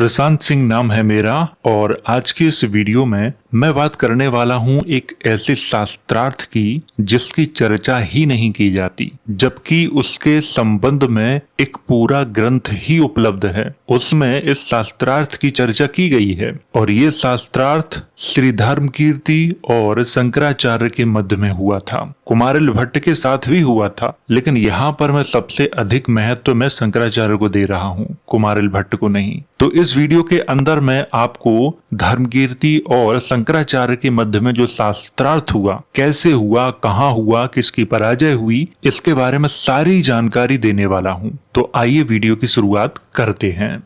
प्रशांत सिंह नाम है मेरा और आज की इस वीडियो में मैं बात करने वाला हूं एक ऐसे शास्त्रार्थ की जिसकी चर्चा ही नहीं की जाती, जबकि उसके संबंध में एक पूरा ग्रंथ ही उपलब्ध है। उसमें इस शास्त्रार्थ की चर्चा की गई है और ये शास्त्रार्थ श्री धर्मकीर्ति और शंकराचार्य के मध्य में हुआ था। कुमारिल भट्ट के साथ भी हुआ था, लेकिन यहाँ पर मैं सबसे अधिक महत्व मैं शंकराचार्य को दे रहा हूँ, कुमारिल भट्ट को नहीं। तो इस वीडियो के अंदर मैं आपको धर्मकीर्ति और शंकराचार्य के मध्य में जो शास्त्रार्थ हुआ, कैसे हुआ, कहाँ हुआ, किसकी पराजय हुई, इसके बारे में सारी जानकारी देने वाला हूँ। तो आइए वीडियो की शुरुआत करते हैं।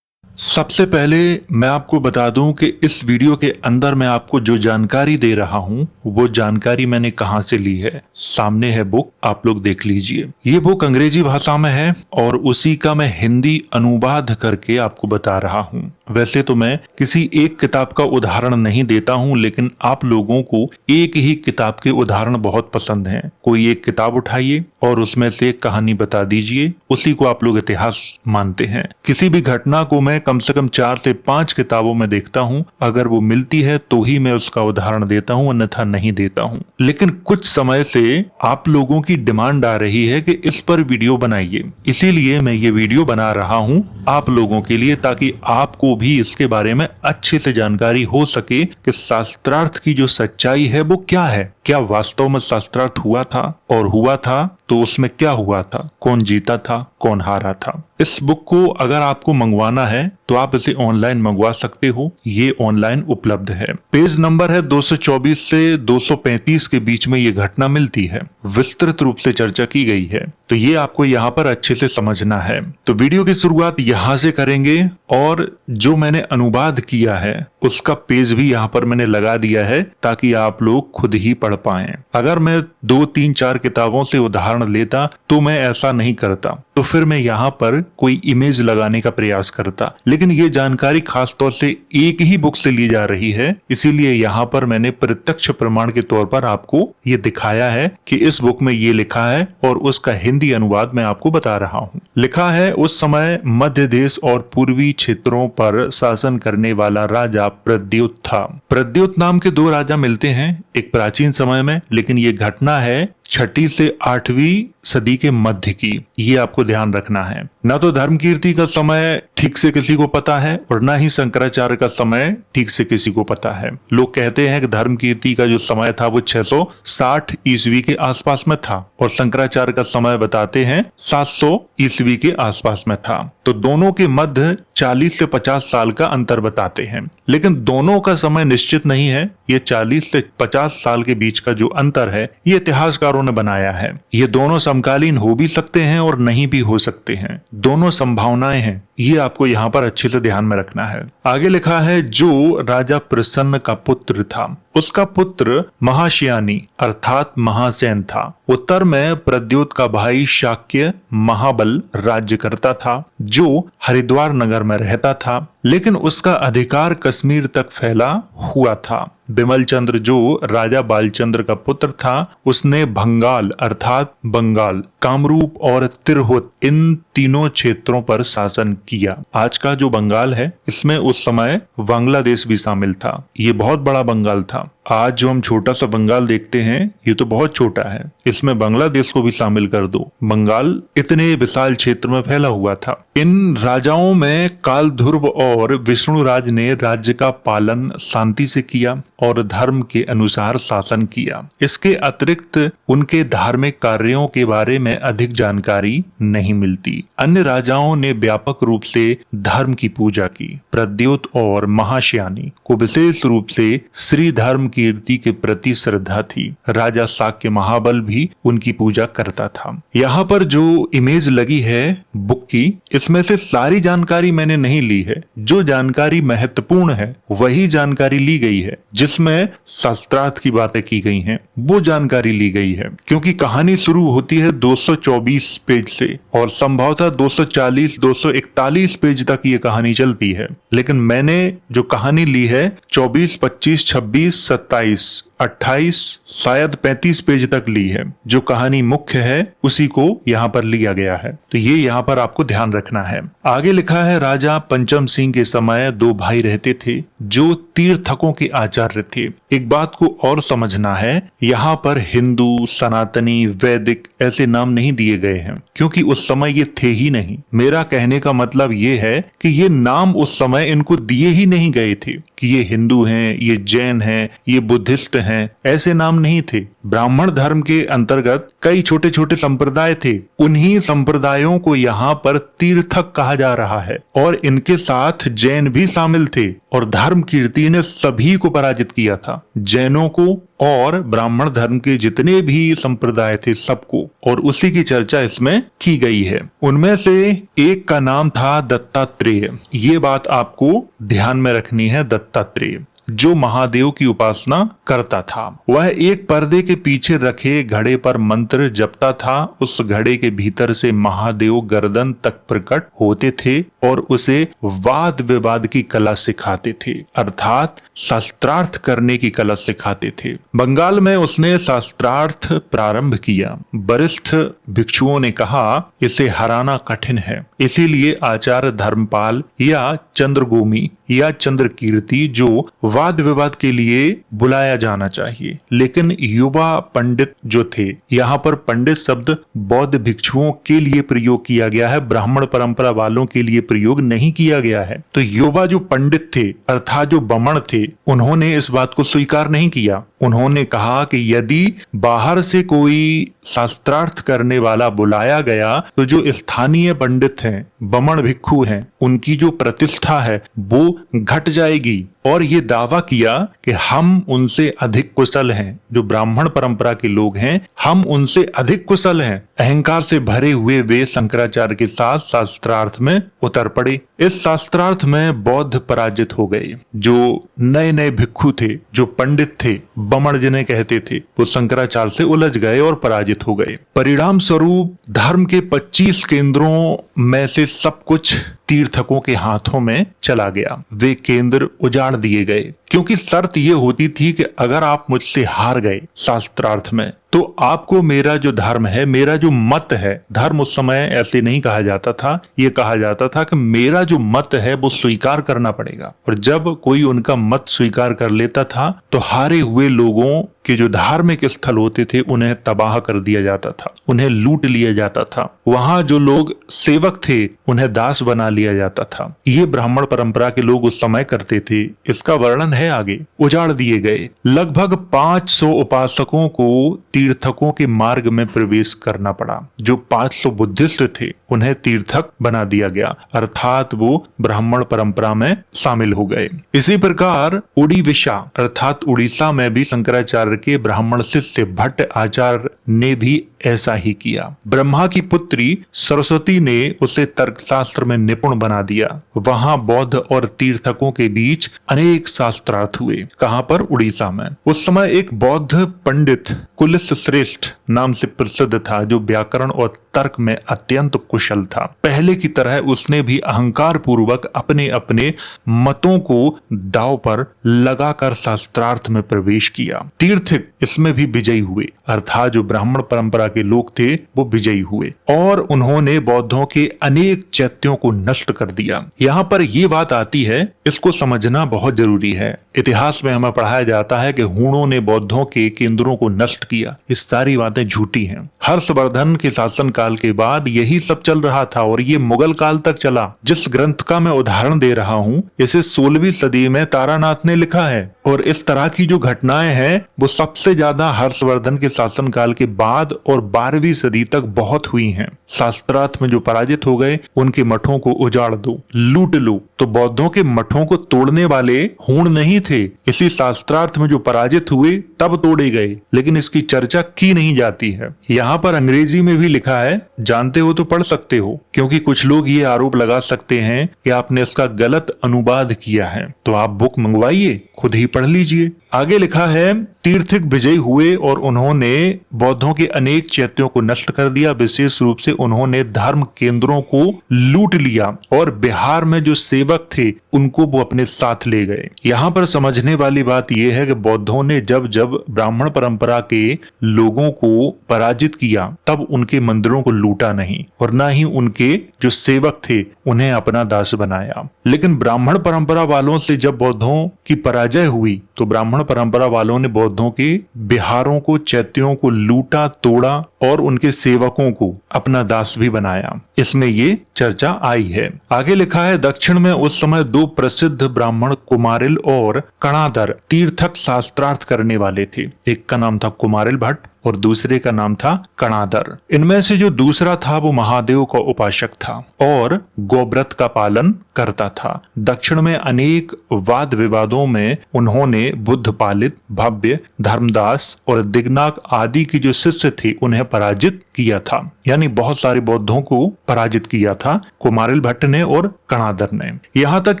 सबसे पहले मैं आपको बता दूं कि इस वीडियो के अंदर मैं आपको जो जानकारी दे रहा हूं वो जानकारी मैंने कहां से ली है। सामने है बुक, आप लोग देख लीजिए। ये बुक अंग्रेजी भाषा में है और उसी का मैं हिंदी अनुवाद करके आपको बता रहा हूं। वैसे तो मैं किसी एक किताब का उदाहरण नहीं देता हूं, लेकिन आप लोगों को एक ही किताब के उदाहरण बहुत पसंद हैं। कोई एक किताब उठाइए और उसमें से एक कहानी बता दीजिए, उसी को आप लोग इतिहास मानते हैं। किसी भी घटना को मैं कम से कम 4 से 5 किताबों में देखता हूं, अगर वो मिलती है तो ही मैं उसका उदाहरण देता हूं, अन्यथा नहीं देता हूं। लेकिन कुछ समय से आप लोगों की डिमांड आ रही है कि इस पर वीडियो बनाइए, इसीलिए मैं ये वीडियो बना रहा हूं आप लोगों के लिए, ताकि आपको भी इसके बारे में अच्छे से जानकारी हो सके कि शास्त्रार्थ की जो सच्चाई है वो क्या है। क्या वास्तव में शास्त्रार्थ हुआ था, और हुआ था तो उसमें क्या हुआ था, कौन जीता था, कौन हारा था। इस बुक को अगर आपको मंगवाना है तो आप इसे ऑनलाइन मंगवा सकते हो, ये ऑनलाइन उपलब्ध है। पेज नंबर है 224 से 235 के बीच में ये घटना मिलती है। विस्तृत रूप से चर्चा की गई है, तो ये आपको यहाँ पर अच्छे से समझना है। तो वीडियो की शुरुआत यहाँ से करेंगे और जो मैंने अनुवाद किया है उसका पेज भी यहाँ पर मैंने लगा दिया है, ताकि आप लोग खुद ही पढ़ पाएं। अगर मैं 2, 3, 4 किताबों से उदाहरण लेता तो मैं ऐसा नहीं करता, तो फिर मैं यहाँ पर कोई इमेज लगाने का प्रयास करता। लेकिन ये जानकारी खास तौर से एक ही बुक से ली जा रही है, इसीलिए यहाँ पर मैंने प्रत्यक्ष प्रमाण के तौर पर आपको ये दिखाया है कि इस बुक में ये लिखा है और उसका हिंदी अनुवाद मैं आपको बता रहा हूँ। लिखा है, उस समय मध्य देश और पूर्वी क्षेत्रों पर शासन करने वाला राजा प्रद्योत था। प्रद्योत नाम के 2 राजा मिलते हैं एक प्राचीन समय में, लेकिन ये घटना है 6वीं से 8वीं सदी के मध्य की। ये आपको ध्यान रखना है। ना तो धर्मकीर्ति का समय ठीक से किसी को पता है और ना ही शंकराचार्य का समय ठीक से किसी को पता है। लोग कहते हैं कि धर्मकीर्ति का जो समय था वो 660 ईस्वी के आसपास में था और शंकराचार्य का समय बताते हैं 700 ईस्वी के आसपास में था। तो दोनों के मध्य 40 से 50 साल का अंतर बताते हैं, लेकिन दोनों का समय निश्चित नहीं है। ये 40 से 50 साल के बीच का जो अंतर है ये इतिहासकारों ने बनाया है। ये दोनों समकालीन हो भी सकते हैं और नहीं भी हो सकते हैं, दोनों संभावनाएं हैं। ये आपको यहाँ पर अच्छे से ध्यान में रखना है। आगे लिखा है, जो राजा प्रसन्न का पुत्र था उसका पुत्र महाश्यानी अर्थात महासेन था। उत्तर में प्रद्योत का भाई शाक्य महाबल राज्य करता था, जो हरिद्वार नगर में रहता था, लेकिन उसका अधिकार कश्मीर तक फैला हुआ था। बिमल चंद्र जो राजा बालचंद्र का पुत्र था, उसने भंगाल अर्थात बंगाल, कामरूप और तिरहुत इन तीनों क्षेत्रों पर शासन किया। आज का जो बंगाल है इसमें उस समय बांग्लादेश भी शामिल था। ये बहुत बड़ा बंगाल था। आज जो हम छोटा सा बंगाल देखते हैं ये तो बहुत छोटा है, इसमें बांग्लादेश को भी शामिल कर दो। बंगाल इतने विशाल क्षेत्र में फैला हुआ था। इन राजाओं में काल ध्रुव और विष्णुराज ने राज्य का पालन शांति से किया और धर्म के अनुसार शासन किया। इसके अतिरिक्त उनके धार्मिक कार्यों के बारे में अधिक जानकारी नहीं मिलती। अन्य राजाओं ने व्यापक रूप से धर्म की पूजा की। प्रद्योत और महाश्यानी को विशेष रूप से श्री धर्म कीर्ति के प्रति श्रद्धा थी। राजा शाक्य महाबल भी उनकी पूजा करता था। यहाँ पर जो इमेज लगी है बुक की, इसमें से सारी जानकारी मैंने नहीं ली है। जो जानकारी महत्वपूर्ण है वही जानकारी ली गई है, जिसमें शास्त्रार्थ की बातें की गई हैं वो जानकारी ली गई है। क्योंकि कहानी शुरू होती है 224 पेज से और संभवतः 240, 241 पेज तक ये कहानी चलती है, लेकिन मैंने जो कहानी ली है 24, 25, 26, 27 28 शायद 35 पेज तक ली है। जो कहानी मुख्य है उसी को यहाँ पर लिया गया है, तो ये यहाँ पर आपको ध्यान रखना है। आगे लिखा है, राजा पंचम सिंह के समय 2 भाई रहते थे जो तीर्थकों के आचार्य थे। एक बात को और समझना है, यहाँ पर हिंदू, सनातनी, वैदिक ऐसे नाम नहीं दिए गए हैं, क्योंकि उस समय ये थे ही नहीं। मेरा कहने का मतलब ये है कि ये नाम उस समय इनको दिए ही नहीं गए थे कि ये हिंदू हैं, ये जैन हैं, ये बुद्धिस्ट हैं, ऐसे नाम नहीं थे। ब्राह्मण धर्म के अंतर्गत कई छोटे छोटे संप्रदाय थे, उन्हीं संप्रदायों को यहाँ पर तीर्थक कहा जा रहा है और इनके साथ जैन भी शामिल थे और धर्म कीर्ति ने सभी को पराजित किया था, जैनों को और ब्राह्मण धर्म के जितने भी संप्रदाय थे सबको, और उसी की चर्चा इसमें की गई है। उनमें से एक का नाम था दत्तात्रेय। ये बात आपको ध्यान में रखनी है। दत्तात्रेय जो महादेव की उपासना करता था, वह एक पर्दे के पीछे रखे घड़े पर मंत्र जपता था। उस घड़े के भीतर से महादेव गर्दन तक प्रकट होते थे और उसे वाद विवाद की कला सिखाते थे, अर्थात शास्त्रार्थ करने की कला सिखाते थे। बंगाल में उसने शास्त्रार्थ प्रारंभ किया। वरिष्ठ भिक्षुओं ने कहा इसे हराना कठिन है, इसीलिए आचार्य धर्मपाल या चंद्रगोमी या चंद्रकीर्ति जो वाद विवाद के लिए बुलाया जाना चाहिए। लेकिन युवा पंडित जो थे, यहाँ पर पंडित शब्द बौद्ध भिक्षुओं के लिए प्रयोग किया गया है, ब्राह्मण परंपरा वालों के लिए प्रयोग नहीं किया गया है। तो युवा जो पंडित थे अर्थात जो बमण थे, उन्होंने इस बात को स्वीकार नहीं किया। उन्होंने कहा कि यदि बाहर से कोई शास्त्रार्थ करने वाला बुलाया गया तो जो स्थानीय पंडित हैं, बमण भिक्षु हैं, उनकी जो प्रतिष्ठा है वो घट जाएगी। और ये दावा किया कि हम उनसे अधिक कुशल हैं, जो ब्राह्मण परंपरा के लोग हैं हम उनसे अधिक कुशल हैं। अहंकार से भरे हुए वे शंकराचार्य के साथ शास्त्रार्थ में उतर पड़े। इस शास्त्रार्थ में बौद्ध पराजित हो गए। जो नए नए भिक्षु थे, जो पंडित थे, बमण जिन्हें कहते थे, वो शंकराचार्य से उलझ गए और पराजित हो गए। परिणाम स्वरूप धर्म के 25 केंद्रों में से सब कुछ तीर्थकों के हाथों में चला गया। वे केंद्र उजाड़ दिए गए, क्योंकि शर्त यह होती थी कि अगर आप मुझसे हार गए शास्त्रार्थ में तो आपको मेरा जो धर्म है, मेरा जो मत है, धर्म उस समय ऐसे नहीं कहा जाता था, ये कहा जाता था कि मेरा जो मत है वो स्वीकार करना पड़ेगा। और जब कोई उनका मत स्वीकार कर लेता था तो हारे हुए लोगों के जो धार्मिक स्थल होते थे उन्हें तबाह कर दिया जाता था, उन्हें लूट लिया जाता था। वहां जो लोग सेवक थे उन्हें दास बना लिया जाता था। ये ब्राह्मण परंपरा के लोग उस समय करते थे। इसका वर्णन है आगे। उजाड़ दिए गए। लगभग 500 उपासकों को तीर्थकों के मार्ग में प्रवेश करना पड़ा। जो 500 बुद्धिस्ट थे उन्हें तीर्थक बना दिया गया, अर्थात वो ब्राह्मण परंपरा में शामिल हो गए। इसी प्रकार उड़ीविशा अर्थात उड़ीसा में भी शंकराचार्य के ब्राह्मण शिष्य भट्ट आचार्य ने भी ऐसा ही किया। ब्रह्मा की पुत्री सरस्वती ने उसे तर्कशास्त्र में निपुण बना दिया। वहां बौद्ध और तीर्थकों के बीच अनेक शास्त्रार्थ हुए। कहां पर? उड़ीसा में। उस समय एक बौद्ध पंडित कुलिस श्रेष्ठ नाम से प्रसिद्ध था, जो व्याकरण और तर्क में अत्यंत कुशल था। पहले की तरह उसने भी अहंकार पूर्वक अपने अपने मतों को दांव पर लगाकर शास्त्रार्थ में प्रवेश किया। तीर्थक इसमें भी विजयी हुए, अर्थात जो ब्राह्मण परंपरा के लोग थे वो विजयी हुए और उन्होंने बौद्धों के अनेक चैत्यों को नष्ट कर दिया। यहाँ पर ये बात आती है, इसको समझना बहुत जरूरी है। इतिहास में हमें पढ़ाया जाता है कि हूणों ने बौद्धों के केंद्रों को नष्ट किया। ये सारी बातें झूठी हैं। हर्षवर्धन के शासन काल के बाद यही सब चल रहा था और ये मुगल काल तक चला। जिस ग्रंथ का मैं उदाहरण दे रहा हूँ इसे 16वीं सदी में तारानाथ ने लिखा है और इस तरह की जो घटनाएं हैं वो सबसे ज्यादा हर्षवर्धन के शासन काल के बाद और 12वीं सदी तक बहुत हुई हैं। शास्त्रार्थ में जो पराजित हो गए उनके मठों को उजाड़ दो, लूट लो। तो बौद्धों के मठों को तोड़ने वाले हूण नहीं थे। इसी शास्त्रार्थ में जो पराजित हुए तब तोड़े गए, लेकिन इसकी चर्चा की नहीं जाती है। यहाँ पर अंग्रेजी में भी लिखा है, जानते हो तो पढ़ सकते हो, क्योंकि कुछ लोग ये आरोप लगा सकते हैं कि आपने इसका गलत अनुवाद किया है। तो आप बुक मंगवाइए, खुद ही पढ़ लीजिए। आगे लिखा है, तीर्थक विजयी हुए और उन्होंने बौद्धों के अनेक चैत्यों को नष्ट कर दिया। विशेष रूप से उन्होंने धर्म केंद्रों को लूट लिया और बिहार में जो सेवक थे उनको वो अपने साथ ले गए। यहाँ पर समझने वाली बात यह है कि बौद्धों ने जब जब ब्राह्मण परंपरा के लोगों को पराजित किया तब उनके मंदिरों को लूटा नहीं और न ही उनके जो सेवक थे उन्हें अपना दास बनाया। लेकिन ब्राह्मण परंपरा वालों से जब बौद्धों की पराजय हुई तो ब्राह्मण परंपरा वालों ने बौद्धों के बिहारों को, चैत्यों को लूटा, तोड़ा और उनके सेवकों को अपना दास भी बनाया। इसमें ये चर्चा आई है। आगे लिखा है, दक्षिण में उस समय दो प्रसिद्ध ब्राह्मण कुमारिल और कणादर तीर्थक शास्त्रार्थ करने वाले थे। एक का नाम था कुमारिल भट्ट और दूसरे का नाम था कणादर। इनमें से जो दूसरा था वो महादेव का उपासक था और गोव्रत का पालन करता था। दक्षिण में अनेक वाद विवादों में उन्होंने बुद्ध पालित, भव्य, धर्मदास और दिग्नाक आदि की जो शिष्य थे उन्हें पराजित किया था। यानी बहुत सारे बौद्धों को पराजित किया था कुमारिल भट्ट ने और कणादर ने। यहाँ तक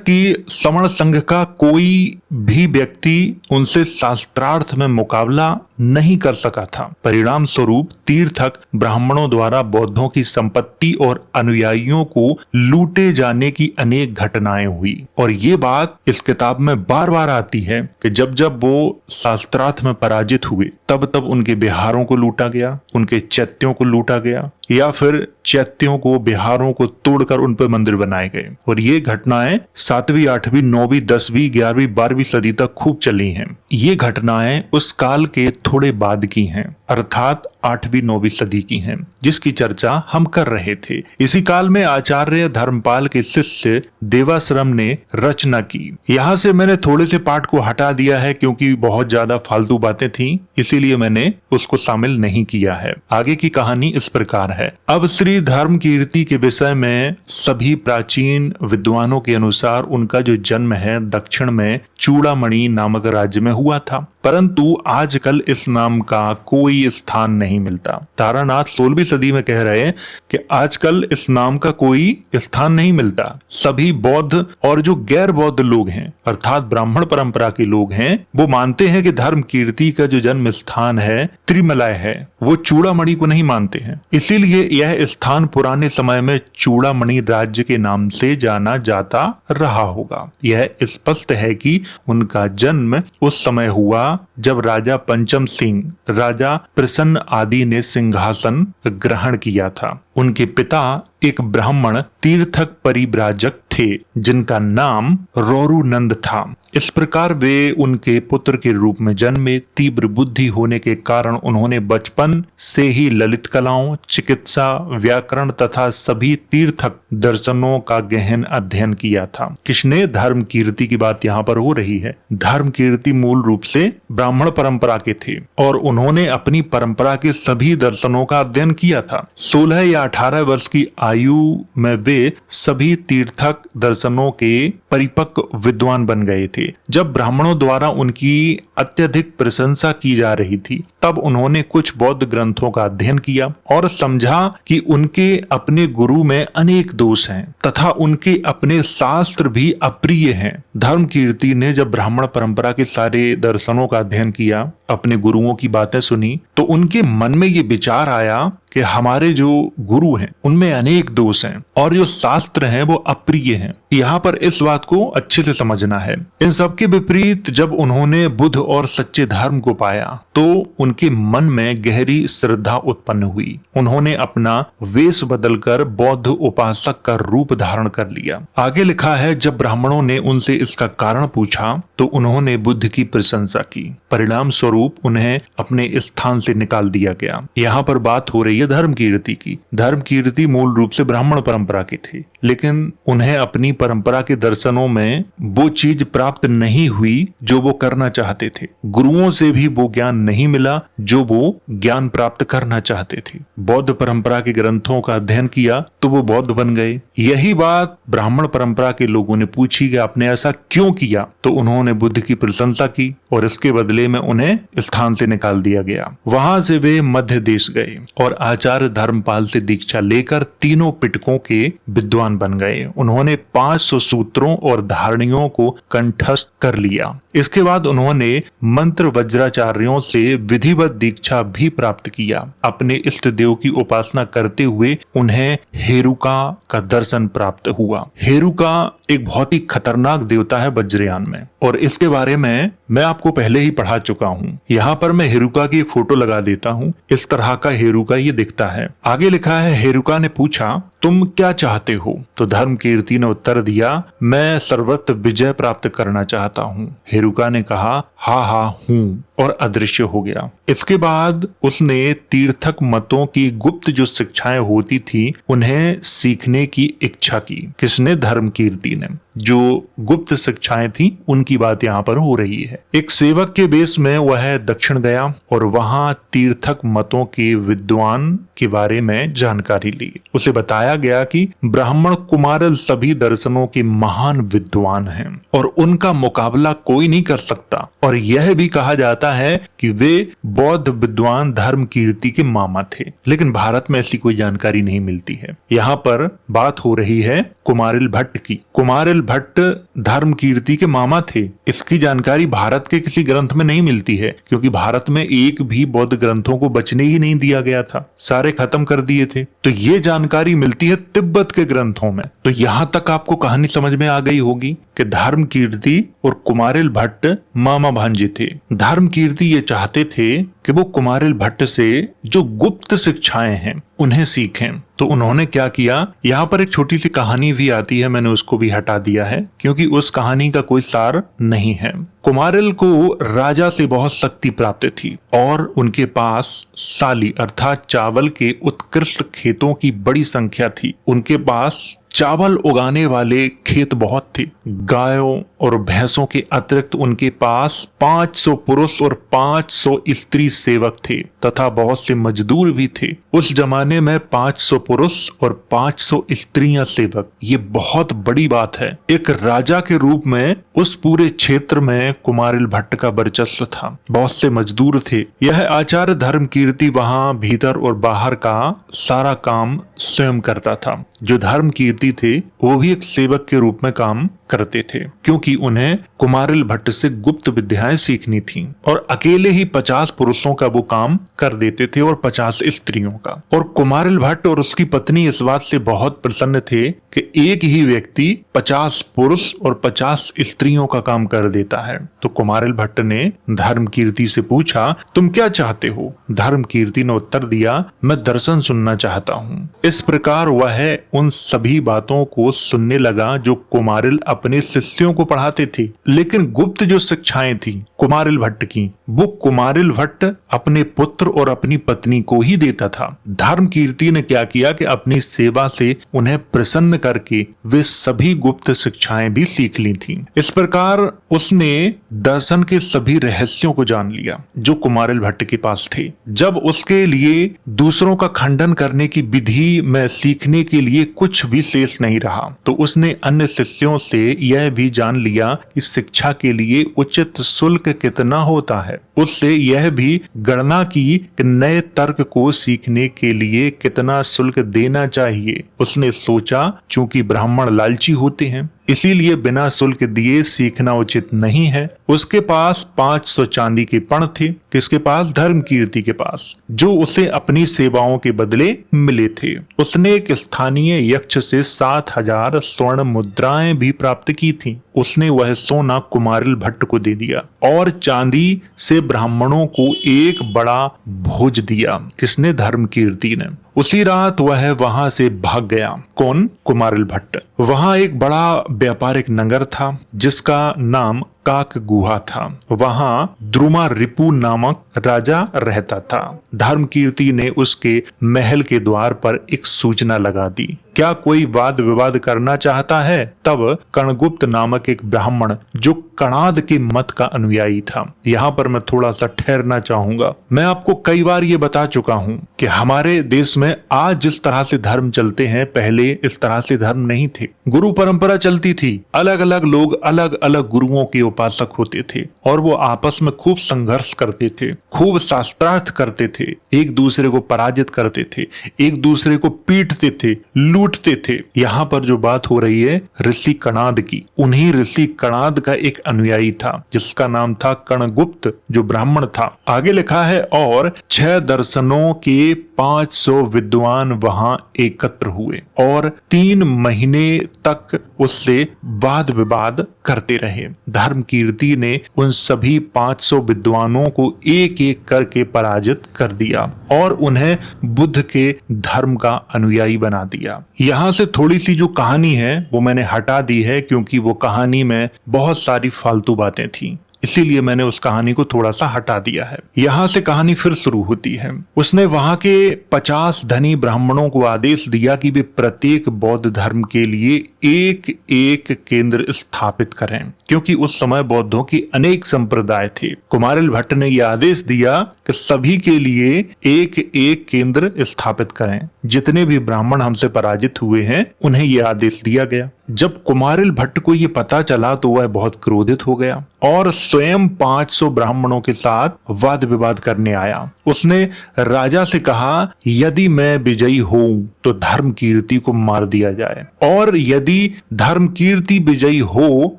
कि सवर्ण संघ का कोई भी व्यक्ति उनसे शास्त्रार्थ में मुकाबला नहीं कर सका था। परिणाम स्वरूप तीर्थक ब्राह्मणों द्वारा बौद्धों की संपत्ति और अनुयायियों को लूटे जाने की अनेक घटनाएं हुई। और ये बात इस किताब में बार बार आती है कि जब जब वो शास्त्रार्थ में पराजित हुए तब तब उनके बिहारों को लूटा गया, उनके चैत्यों को लूटा गया या फिर चैत्यों को, बिहारों को तोड़कर उन पर मंदिर बनाए गए। और ये घटनाएं 7वीं, 8वीं, 9वीं, 10वीं, 11वीं, 12वीं सदी तक खूब चली हैं। ये घटनाएं उस काल के थोड़े बाद की हैं, अर्थात 8वीं, 9वीं सदी की हैं, जिसकी चर्चा हम कर रहे थे। इसी काल में आचार्य धर्मपाल के शिष्य देवाश्रम ने रचना की। यहाँ से मैंने थोड़े से पाठ को हटा दिया है क्योंकि बहुत ज्यादा फालतू बातें थी, इसीलिए मैंने उसको शामिल नहीं किया है। आगे की कहानी इस प्रकार है। अब श्री धर्म कीर्ति के विषय में सभी प्राचीन विद्वानों के अनुसार उनका जो जन्म है दक्षिण में चूड़ामणि नामक राज्य में हुआ था, परंतु आजकल इस नाम का कोई स्थान नहीं मिलता। तारानाथ 16वीं सदी में कह रहे हैं कि आजकल इस नाम का कोई स्थान नहीं मिलता। सभी बौद्ध और जो गैर बौद्ध लोग हैं अर्थात ब्राह्मण परंपरा के लोग हैं वो मानते हैं कि धर्म कीर्ति का जो जन्म स्थान है त्रिमलय है, वो चूड़ामणि को नहीं मानते हैं। इसीलिए यह स्थान पुराने समय में चूड़ामणि राज्य के नाम से जाना जाता रहा होगा। यह स्पष्ट है कि उनका जन्म उस समय हुआ जब राजा पंचम सिंह, राजा प्रसन्न आदि ने सिंहासन ग्रहण किया था। उनके पिता एक ब्राह्मण तीर्थक परिव्राजक थे जिनका नाम रोरुनंद था। इस प्रकार वे उनके पुत्र के रूप में जन्मे। तीव्र बुद्धि होने के कारण उन्होंने बचपन से ही ललित कलाओं, चिकित्सा, व्याकरण तथा सभी तीर्थक दर्शनों का गहन अध्ययन किया था। किसने? धर्म कीर्ति की बात यहाँ पर हो रही है। धर्म कीर्ति मूल रूप से ब्राह्मण परंपरा के थे और उन्होंने अपनी परंपरा के सभी दर्शनों का अध्ययन किया था। 16 या 18 वर्ष की आयु में वे सभी तीर्थक दर्शनों के परिपक्व विद्वान बन गए थे। जब ब्राह्मणों द्वारा उनकी अत्यधिक प्रशंसा की जा रही थी तब उन्होंने कुछ बौद्ध ग्रंथों का अध्ययन किया और समझा कि उनके अपने गुरु में अनेक दोष हैं तथा उनके अपने शास्त्र भी अप्रिय हैं। धर्म कीर्ति ने जब ब्राह्मण परंपरा के सारे दर्शनों का अध्ययन किया, अपने गुरुओं की बातें सुनी, तो उनके मन में ये विचार आया कि हमारे जो गुरु हैं उनमें अनेक दोष हैं और जो शास्त्र हैं वो अप्रिय हैं। यहाँ पर इस बात को अच्छे से समझना है। इन सब के विपरीत जब उन्होंने बुद्ध और सच्चे धर्म को पाया तो उनके मन में गहरी श्रद्धा उत्पन्न हुई। उन्होंने अपना वेश बदलकर बौद्ध उपासक का रूप धारण कर लिया। आगे लिखा है, जब ब्राह्मणों ने उनसे इसका कारण पूछा तो उन्होंने बुद्ध की प्रशंसा की। परिणाम स्वरूप उन्हें अपने स्थान से निकाल दिया गया। यहाँ पर बात हो रही है धर्म कीर्ति की। धर्म कीर्ति मूल रूप से ब्राह्मण परंपरा की थी, लेकिन उन्हें अपनी परंपरा के दर्शनों में वो चीज प्राप्त नहीं हुई जो वो करना चाहते थे। गुरुओं से भी वो ज्ञान नहीं मिला जो वो ज्ञान प्राप्त करना चाहते थे। बौद्ध परंपरा के ग्रंथों का अध्ययन किया तो वो बौद्ध बन गए। यही बात ब्राह्मण परंपरा के लोगों ने पूछी कि आपने ऐसा क्यों किया, तो उन्होंने बुद्ध की प्रशंसा की और इसके बदले में उन्हें स्थान से निकाल दिया गया। वहां से वे मध्य देश गए और आचार्य धर्मपाल से दीक्षा लेकर तीनों पिटकों के विद्वान बन गए। उन्होंने 5 500 सूत्रों और धारणियों को कंठस्थ कर लिया। इसके बाद उन्होंने मंत्र वज्राचार्यों से विधिवत दीक्षा भी प्राप्त किया। अपने इष्ट देव की उपासना करते हुए उन्हें हेरुका का दर्शन प्राप्त हुआ। हेरुका एक बहुत ही खतरनाक देवता है वज्रयान में, और इसके बारे में मैं आपको पहले ही पढ़ा चुका हूँ। यहाँ पर मैं हेरुका की एक फोटो लगा देता हूँ। इस तरह का हेरुका ये दिखता है। आगे लिखा है, हेरुका ने पूछा, तुम क्या चाहते हो? तो धर्मकीर्ति ने उत्तर दिया, मैं सर्वत्र विजय प्राप्त करना चाहता हूँ। हेरुका ने कहा, हाँ हाँ हूँ, और अदृश्य हो गया। इसके बाद उसने तीर्थक मतों की गुप्त जो शिक्षाएं होती थी उन्हें सीखने की इच्छा की। किसने? धर्मकीर्ति ने। जो गुप्त शिक्षाएं थी उनकी बात यहाँ पर हो रही है। एक सेवक के वेश में वह दक्षिण गया और वहां तीर्थक मतों के विद्वान के बारे में जानकारी ली। उसे बताया गया कि ब्राह्मण कुमारल सभी दर्शनों के महान विद्वान हैं और उनका मुकाबला कोई नहीं कर सकता, और यह भी कहा जाता है कि वे बौद्ध विद्वान धर्मकीर्ति के मामा थे। लेकिन भारत में ऐसी कोई जानकारी नहीं मिलती है। यहाँ पर बात हो रही है कुमारिल भट्ट की। कुमारिल भट्ट धर्मकीर्ति के मामा थे। इसकी जानकारी भारत के किसी ग्रंथ में नहीं मिलती है, क्योंकि भारत में एक भी बौद्ध ग्रंथों को बचने ही नहीं दिया गया था, सारे खत्म कर दिए थे। तो ये जानकारी मिलती है तिब्बत के ग्रंथों में। तो यहाँ तक आपको कहानी समझ में आ गई होगी कि धर्मकीर्ति और कुमारिल भट्ट मामा भांजे थे। धर्मकीर्ति ये चाहते थे कि वो कुमारिल भट्ट से जो गुप्त शिक्षाएं हैं उन्हें सीखें। तो उन्होंने क्या किया, यहाँ पर एक छोटी सी कहानी भी आती है, मैंने उसको भी हटा दिया है क्योंकि उस कहानी का कोई सार नहीं है। कुमारिल को राजा से बहुत शक्ति प्राप्त थी और उनके पास साली अर्थात चावल के उत्कृष्ट खेतों की बड़ी संख्या थी। उनके पास चावल उगाने वाले खेत बहुत थे। गायों और भैंसों के अतिरिक्त उनके पास 500 पुरुष और 500 स्त्री सेवक थे तथा बहुत से मजदूर भी थे। उस जमाने में 500 पुरुष और 500 स्त्रियां सेवक, ये बहुत बड़ी बात है। एक राजा के रूप में उस पूरे क्षेत्र में कुमारिल भट्ट का वर्चस्व था। बहुत से मजदूर थे। यह आचार्य धर्मकीर्ति वहां भीतर और बाहर का सारा काम स्वयं करता था। जो धर्मकीर्ति थे वो भी एक सेवक के रूप में काम करते थे, क्योंकि उन्हें कुमारिल भट्ट से गुप्त विद्याएं सीखनी थीं, और अकेले ही 50 पुरुषों का वो काम कर देते थे और 50 स्त्रियों का। और कुमारिल भट्ट और उसकी पत्नी इस बात से बहुत प्रसन्न थे कि एक ही व्यक्ति 50 पुरुष और 50 स्त्रियों का काम कर देता है। तो कुमारिल भट्ट ने धर्मकीर्ति से पूछा, तुम क्या चाहते हो? धर्मकीर्ति ने उत्तर दिया, मैं दर्शन सुनना चाहता हूँ। इस प्रकार वह उन सभी बातों को सुनने लगा जो कुमारिल अपने शिष्यों को पढ़ाते थे। लेकिन गुप्त जो शिक्षाएं थी कुमारिल भट्ट की, वो कुमारिल भट्ट अपने पुत्र और अपनी पत्नी को ही देता था। धर्मकीर्ति ने क्या किया कि अपनी सेवा से उन्हें प्रसन्न करके वे सभी गुप्त शिक्षाएं भी सीख ली थीं। इस प्रकार उसने दर्शन के सभी रहस्यों को जान लिया जो कुमारिल भट्ट के पास थे। जब उसके लिए दूसरों का खंडन करने की विधि में सीखने के लिए कुछ भी शेष नहीं रहा, तो उसने अन्य शिष्यों से यह भी जान लिया कि शिक्षा के लिए उचित शुल्क कितना होता है। उससे यह भी गणना की कि नए तर्क को सीखने के लिए कितना शुल्क देना चाहिए। उसने सोचा, चूंकि ब्राह्मण लालची होते हैं इसीलिए बिना शुल्क दिए सीखना उचित नहीं है। उसके पास 500 चांदी के पण थे। किसके पास? धर्मकीर्ति के पास, जो उसे अपनी सेवाओं के बदले मिले थे। उसने एक स्थानीय यक्ष से 7000 स्वर्ण मुद्राएं भी प्राप्त की थी। उसने वह सोना कुमारिल भट्ट को दे दिया और चांदी से ब्राह्मणों को एक बड़ा भोज दिया। किसने? धर्मकीर्ति ने। उसी रात वह वहां से भाग गया। कौन? कुमारिल भट्ट। वहां एक बड़ा व्यापारिक नगर था जिसका नाम काक गुहा था। वहां द्रुमा रिपु नामक राजा रहता था। धर्मकीर्ति ने उसके महल के द्वार पर एक सूचना लगा दी, क्या कोई वाद विवाद करना चाहता है? तब कणगुप्त नामक एक ब्राह्मण जो कणाद के मत का अनुयायी था। यहाँ पर मैं थोड़ा सा ठहरना चाहूंगा। मैं आपको कई बार ये बता चुका हूँ कि हमारे देश में आज जिस तरह से धर्म चलते हैं पहले इस तरह से धर्म नहीं थे। गुरु परंपरा चलती थी। अलग अलग लोग अलग अलग गुरुओं की उपासक होते थे और वो आपस में खूब संघर्ष करते थे, खूब शास्त्रार्थ करते थे, एक दूसरे को पराजित करते थे, एक दूसरे को पीटते थे, लूटते थे। यहाँ पर जो बात हो रही है ऋषि कणाद की, उन्हीं ऋषि कणाद का एक अनुयायी था जिसका नाम था कणगुप्त, जो ब्राह्मण था। आगे लिखा है और 6 दर्शनों के 500 विद्वान वहां एकत्र हुए और 3 महीने तक उससे वाद विवाद करते रहे। धर्मकीर्ति ने उन सभी 500 विद्वानों को एक एक करके पराजित कर दिया और उन्हें बुद्ध के धर्म का अनुयायी बना दिया। यहाँ से थोड़ी सी जो कहानी है वो मैंने हटा दी है क्योंकि वो कहानी में बहुत सारी फालतू बातें थी, इसीलिए मैंने उस कहानी को थोड़ा सा हटा दिया है। यहाँ से कहानी फिर शुरू होती है। उसने वहां के 50 धनी ब्राह्मणों को आदेश दिया कि वे प्रत्येक बौद्ध धर्म के लिए एक एक केंद्र स्थापित करें, क्योंकि उस समय बौद्धों की अनेक संप्रदाय थे। कुमारिल भट्ट ने यह आदेश दिया कि सभी के लिए एक एक केंद्र स्थापित करें। जितने भी ब्राह्मण हमसे पराजित हुए हैं उन्हें यह आदेश दिया गया। जब कुमारिल भट्ट को यह पता चला तो वह बहुत क्रोधित हो गया और स्वयं 500 ब्राह्मणों के साथ वाद विवाद करने आया। उसने राजा से कहा, यदि मैं विजयी हूं तो धर्मकीर्ति को मार दिया जाए और यदि धर्मकीर्ति विजयी हो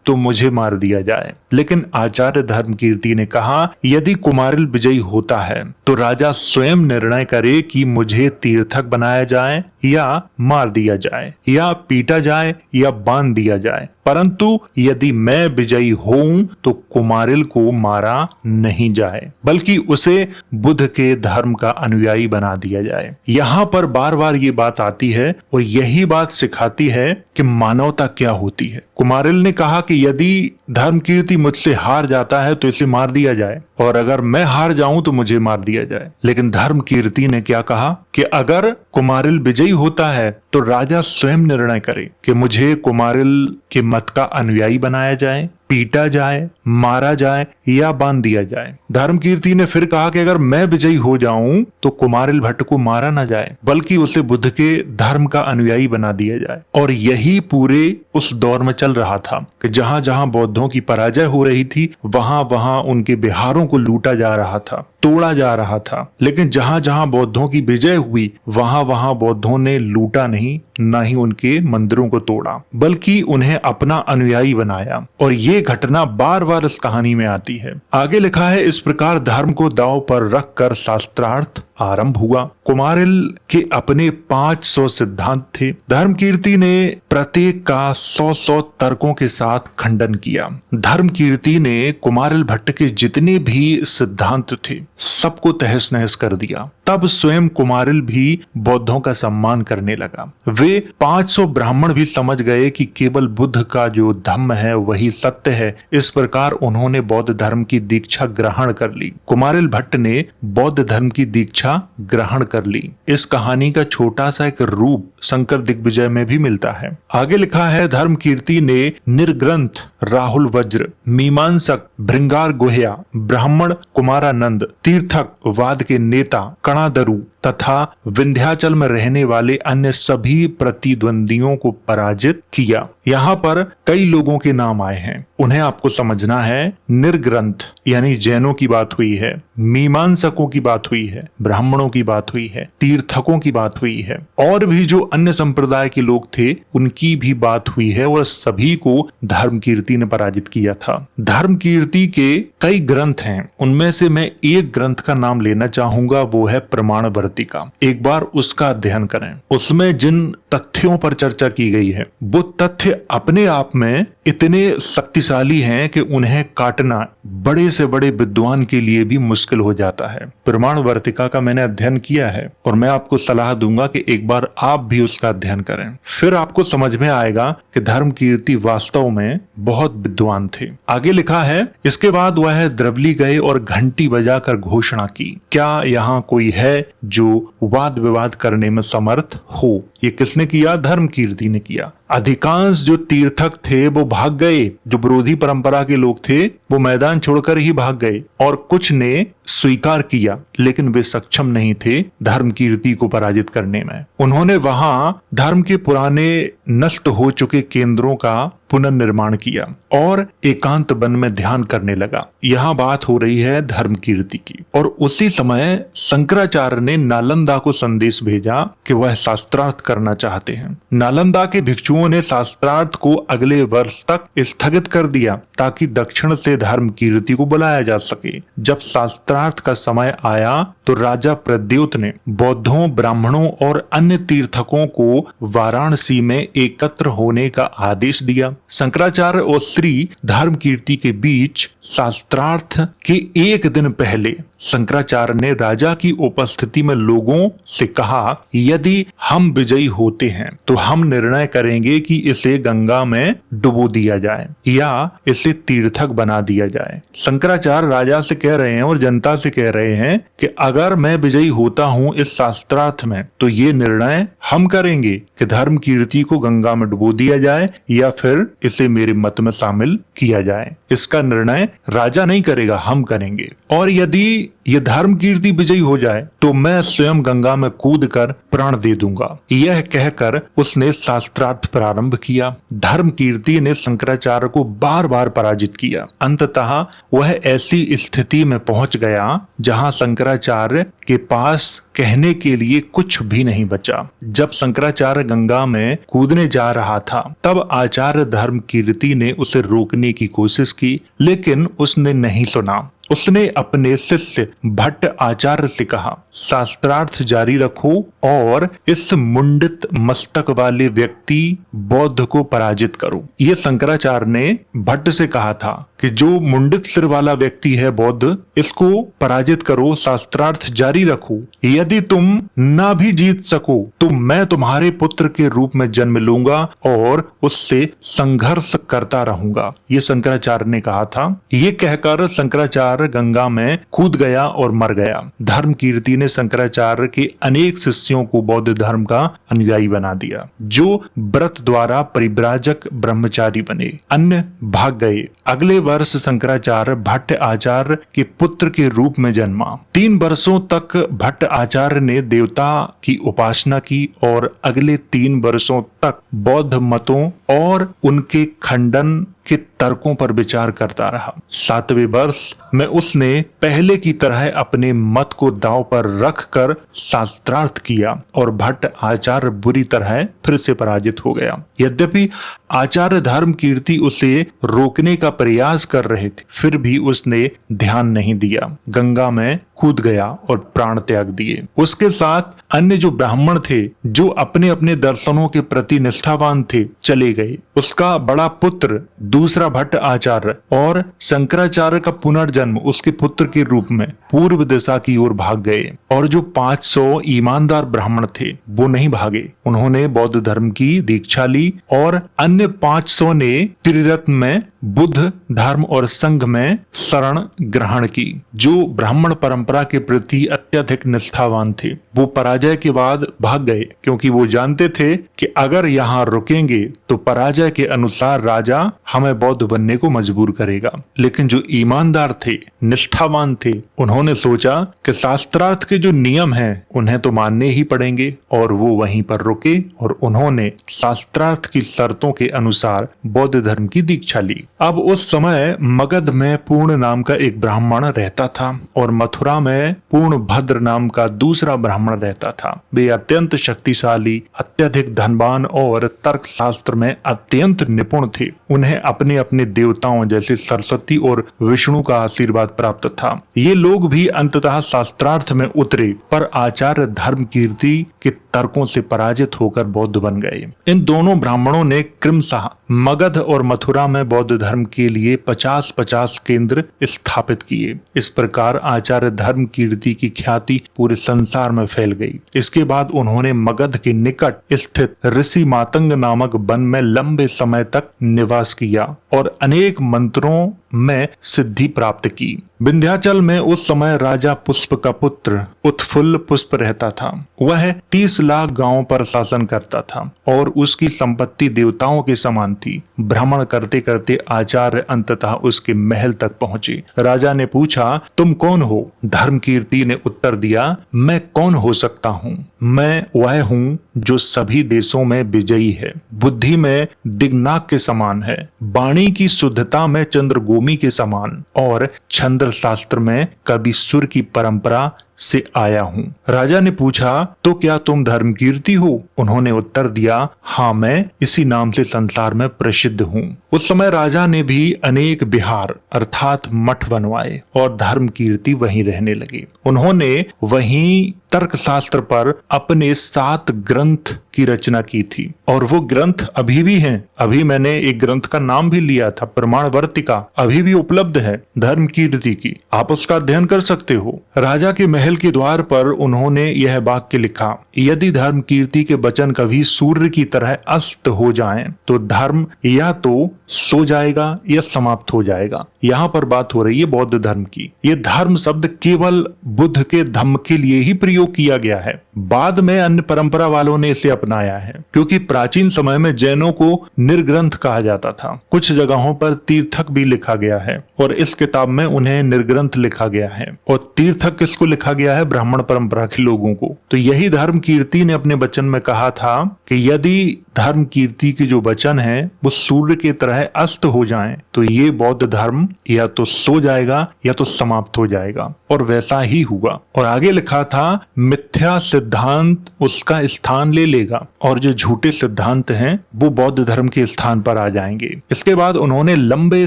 तो मुझे मार दिया जाए। लेकिन आचार्य धर्मकीर्ति ने कहा, यदि कुमारिल विजयी होता है तो राजा स्वयं निर्णय करे कि मुझे तीर्थक बनाया जाए या मार दिया जाए या पीटा जाए या बांध दिया जाए, परंतु यदि मैं विजयी हूं तो कुमारिल को मारा नहीं जाए बल्कि उसे बुद्ध के धर्म का अनुयायी बना दिया जाए। यहाँ पर बार बार ये बात आती है और यही बात सिखाती है कि मानवता क्या होती है। कुमारिल ने कहा कि यदि धर्मकीर्ति मुझसे हार जाता है तो इसे मार दिया जाए और अगर मैं हार जाऊं तो मुझे मार दिया जाए। लेकिन धर्मकीर्ति ने क्या कहा कि अगर कुमारिल विजयी होता है तो राजा स्वयं निर्णय करे कि मुझे कुमारिल के मत का अनुयायी बनाया जाए, पीटा जाए, मारा जाए या बांध दिया जाए। धर्मकीर्ति ने फिर कहा कि अगर मैं विजयी हो जाऊं तो कुमारिल भट्ट को मारा ना जाए बल्कि उसे बुद्ध के धर्म का अनुयायी बना दिया जाए। और यही पूरे उस दौर में चल रहा था कि जहां जहां बौद्धों की पराजय हो रही थी वहां वहां उनके विहारों को लूटा जा रहा था, तोड़ा जा रहा था। लेकिन जहां जहां बौद्धों की विजय हुई वहां वहां बौद्धों ने लूटा नहीं, ना ही उनके मंदिरों को तोड़ा, बल्कि उन्हें अपना अनुयायी बनाया। और ये घटना बार बार इस कहानी में आती है। आगे लिखा है, इस प्रकार धर्म को दांव पर रखकर शास्त्रार्थ आरंभ हुआ। कुमारिल के अपने 500 सिद्धांत थे। धर्मकीर्ति ने प्रत्येक का 100 तर्कों के साथ खंडन किया। धर्मकीर्ति ने कुमारिल भट्ट के जितने भी सिद्धांत थे सबको तहस नहस कर दिया। तब स्वयं कुमारिल भी बौद्धों का सम्मान करने लगा। वे 500 ब्राह्मण भी समझ गए कि केवल बुद्ध का जो धम्म है वही सत्य है। इस प्रकार उन्होंने बौद्ध धर्म की दीक्षा ग्रहण कर ली। कुमारिल भट्ट ने बौद्ध धर्म की दीक्षा ग्रहण कर ली। इस कहानी का छोटा सा एक रूप शंकर दिग्विजय में भी मिलता है। आगे लिखा है, धर्मकीर्ति ने निर्ग्रंथ राहुल वज्र, मीमांसक भृंगार गुह्या, ब्राह्मण कुमारानंद, तीर्थक वाद के नेता कणादरु तथा विंध्याचल में रहने वाले अन्य सभी प्रतिद्वंदियों को पराजित किया। यहाँ पर कई लोगों के नाम आए हैं, उन्हें आपको समझना है। निर्ग्रंथ यानी जैनों की बात हुई है, मीमांसकों की बात हुई है, ब्राह्मणों की बात हुई है, तीर्थकों की बात हुई है और भी जो अन्य संप्रदाय के लोग थे उनकी भी बात हुई है और सभी को धर्मकीर्ति ने पराजित किया था। धर्मकीर्ति के कई ग्रंथ हैं, उनमें से मैं एक ग्रंथ का नाम लेना चाहूंगा, वो है प्रमाणवर्तिका। एक बार उसका अध्ययन करें। उसमें जिन तथ्यों पर चर्चा की गई है वो तथ्य अपने आप में इतने शक्तिशाली हैं कि उन्हें काटना बड़े से बड़े विद्वान के लिए भी मुश्किल हो जाता है। प्रमाणवर्तिका का मैंने अध्ययन किया है और मैं आपको सलाह दूंगा कि एक बार आप भी उसका अध्ययन करें, फिर आपको समझ में आएगा कि धर्मकीर्ति वास्तव में बहुत विद्वान थे। आगे लिखा है, इसके बाद वह द्रवली गए और घंटी बजाकर घोषणा की, क्या यहाँ कोई है जो वाद विवाद करने में समर्थ हो। ये किसने किया? धर्मकीर्ति ने किया। अधिकांश जो तीर्थक थे वो भाग गए, जो विरोधी परंपरा के लोग थे वो मैदान छोड़कर ही भाग गए, और कुछ ने स्वीकार किया, लेकिन वे सक्षम नहीं थे धर्म कीर्ति को पराजित करने में। उन्होंने वहां धर्म के पुराने नष्ट हो चुके केंद्रों का पुनर्निर्माण किया और एकांत वन में ध्यान करने लगा। यहाँ बात हो रही है धर्म कीर्ति की। और उसी समय शंकराचार्य ने नालंदा को संदेश भेजा कि वह शास्त्रार्थ करना चाहते हैं। नालंदा के भिक्षुओं ने शास्त्रार्थ को अगले वर्ष तक स्थगित कर दिया ताकि दक्षिण से धर्म कीर्ति को बुलाया जा सके। जब शास्त्रार्थ का समय आया तो राजा प्रद्योत ने बौद्धों, ब्राह्मणों और अन्य तीर्थकों को वाराणसी में एकत्र होने का आदेश दिया। शंकराचार्य और श्री धर्म कीर्ति के बीच शास्त्रार्थ के एक दिन पहले शंकराचार्य ने राजा की उपस्थिति में लोगों से कहा, यदि हम विजयी होते हैं तो हम निर्णय करेंगे कि इसे गंगा में डुबो दिया जाए या इसे तीर्थक बना दिया जाए। शंकराचार्य राजा से कह रहे हैं और जनता से कह रहे हैं कि अगर मैं विजयी होता हूं इस शास्त्रार्थ में तो ये निर्णय हम करेंगे कि धर्म कीर्ति को गंगा में डुबो दिया जाए या फिर इसे मेरे मत में शामिल किया जाए। इसका निर्णय राजा नहीं करेगा, हम करेंगे। और यदि ये धर्म कीर्ति विजयी हो जाए तो मैं स्वयं गंगा में कूद कर प्राण दे दूंगा। यह कहकर उसने शास्त्रार्थ प्रारंभ किया। धर्म कीर्ति ने शंकराचार्य को बार बार पराजित किया। अंततः वह ऐसी स्थिति में पहुंच गया जहां शंकराचार्य के पास कहने के लिए कुछ भी नहीं बचा। जब शंकराचार्य गंगा में कूदने जा रहा था तब आचार्य धर्म कीर्ति ने उसे रोकने की कोशिश की, लेकिन उसने नहीं सुना। उसने अपने शिष्य भट्ट आचार्य से कहा, शास्त्रार्थ जारी रखो और इस मुंडित मस्तक वाले व्यक्ति बौद्ध को पराजित करो। यह शंकराचार्य ने भट्ट से कहा था कि जो मुंडित सिर वाला व्यक्ति है बौद्ध, इसको पराजित करो, शास्त्रार्थ जारी रखो। यदि तुम ना भी जीत सको तो मैं तुम्हारे पुत्र के रूप में जन्म लूंगा और उससे संघर्ष करता रहूंगा। ये शंकराचार्य ने कहा था। ये कहकर शंकराचार्य गंगा में कूद गया और मर गया। धर्म कीर्ति ने शंकराचार्य के अनेक शिष्यों को बौद्ध धर्म का अनुयायी बना दिया, जो व्रत द्वारा परिव्राजक ब्रह्मचारी बने। अन्य भाग गए। अगले वर्ष शंकराचार्य भट्ट आचार्य के पुत्र के रूप में जन्मा। 3 वर्षों तक भट्ट आचार्य ने देवता की उपासना की और अगले 3 वर्षों तक बौद्ध मतों और उनके खंडन के तर्कों पर विचार करता रहा। 7वें वर्ष में उसने पहले की तरह अपने मत को दांव पर रखकर शास्त्रार्थ किया और भट्ट आचार्य बुरी तरह फिर से पराजित हो गया। यद्यपि आचार्य धर्म कीर्ति उसे रोकने का प्रयास कर रहे थे, फिर भी उसने ध्यान नहीं दिया। गंगा में कूद गया और प्राण त्याग दिए। उसके साथ अन्य जो ब्राह्मण थे, जो अपने अपने दर्शनों के प्रति निष्ठावान थे, चले गए। उसका बड़ा पुत्र दूसरा भट्ट आचार्य और शंकराचार्य का पुनर्जन्म उसके पुत्र के रूप में पूर्व दिशा की ओर भाग गए। और जो 500 ईमानदार ब्राह्मण थे वो नहीं भागे। उन्होंने बौद्ध धर्म की दीक्षा ली और अन्य 500 ने त्रिरत्न में बुद्ध धर्म और संघ में शरण ग्रहण की। जो ब्राह्मण परंपरा के प्रति अत्यधिक निष्ठावान थे वो पराजय के बाद भाग गए, क्योंकि वो जानते थे कि अगर यहाँ रुकेंगे तो पराजय के अनुसार राजा हमें बौद्ध बनने को मजबूर करेगा। लेकिन जो ईमानदार थे, निष्ठावान थे, उन्होंने सोचा कि शास्त्रार्थ के जो नियम हैं उन्हें तो मानने ही पड़ेंगे, और वो वहीं पर रुके और उन्होंने शास्त्रार्थ की शर्तों के अनुसार बौद्ध धर्म की दीक्षा ली। अब उस समय मगध में पूर्ण नाम का एक ब्राह्मण रहता था और मथुरा में पूर्ण भद्र नाम का दूसरा ब्राह्मण रहता था। वे अत्यंत शक्तिशाली, अत्यधिक धनवान और तर्क शास्त्र में अत्यंत निपुण थे। उन्हें अपने अपने देवताओं जैसे सरस्वती और विष्णु का आशीर्वाद प्राप्त था। ये लोग भी अंततः शास्त्रार्थ में उतरे, पर आचार्य धर्म कीर्ति के तर्कों से पराजित होकर बौद्ध बन गए। इन दोनों ब्राह्मणों ने क्रमशः मगध और मथुरा में बौद्ध धर्म के लिए 50-50 केंद्र स्थापित किए। इस प्रकार आचार्य धर्म कीर्ति की ख्याति पूरे संसार में फैल गई। इसके बाद उन्होंने मगध के निकट स्थित ऋषि मातंग नामक वन में लंबे समय तक निवास किया और अनेक मंत्रों में सिद्धि प्राप्त की। विंध्याचल में उस समय राजा पुष्प का पुत्र उत्फुल्ल पुष्प रहता था। वह 30 लाख गांवों पर शासन करता था और उसकी संपत्ति देवताओं के समान थी। भ्रमण करते करते आचार्य अंततः उसके महल तक पहुंचे। राजा ने पूछा, तुम कौन हो? धर्मकीर्ति ने उत्तर दिया, मैं कौन हो सकता हूँ? मैं वह हूँ जो सभी देशों में विजयी है, बुद्धि में दिग्नाग के समान है, वाणी की शुद्धता में चंद्रगोमी के समान और छंद शास्त्र में कवि सुर की परंपरा से आया हूँ। राजा ने पूछा, तो क्या तुम धर्मकीर्ति हो? उन्होंने उत्तर दिया, हाँ, मैं इसी नाम से संसार में प्रसिद्ध हूँ। उस समय राजा ने भी अनेक विहार अर्थात मठ बनवाए और धर्मकीर्ति वहीं रहने लगे। उन्होंने वहीं तर्कशास्त्र पर अपने 7 ग्रंथ की रचना की थी और वो ग्रंथ अभी भी हैं। अभी मैंने एक ग्रंथ का नाम भी लिया था, प्रमाणवर्तिका, अभी भी उपलब्ध है धर्मकीर्ति की, आप उसका अध्ययन कर सकते हो। राजा के महल के द्वार पर उन्होंने यह वाक्य लिखा, यदि धर्मकीर्ति के वचन कभी सूर्य की तरह अस्त हो जाएं, तो धर्म या तो सो जाएगा या समाप्त हो जाएगा। यहाँ पर बात हो रही है बौद्ध धर्म की। ये धर्म शब्द केवल बुद्ध के धम्म के लिए ही प्रयोग किया गया है। बाद में अन्य परंपरा वालों ने इसे अपनाया है, क्योंकि प्राचीन समय में जैनों को निर्ग्रंथ कहा जाता था। कुछ जगहों पर तीर्थक भी लिखा गया है और इस किताब में उन्हें निर्ग्रंथ लिखा गया है। और तीर्थक किसको लिखा गया है? ब्राह्मण परंपरा के लोगों को। तो यही धर्मकीर्ति ने अपने वचन में कहा था कि यदि धर्मकीर्ति के जो वचन है वो सूर्य की तरह अस्त हो जाएं, तो ये बौद्ध धर्म या तो सो जाएगा या तो समाप्त हो जाएगा। और वैसा ही हुआ। और आगे लिखा था, मिथ्या सिद्धांत उसका स्थान ले लेगा और जो झूठे सिद्धांत हैं वो बौद्ध धर्म के स्थान पर आ जाएंगे। इसके बाद उन्होंने लंबे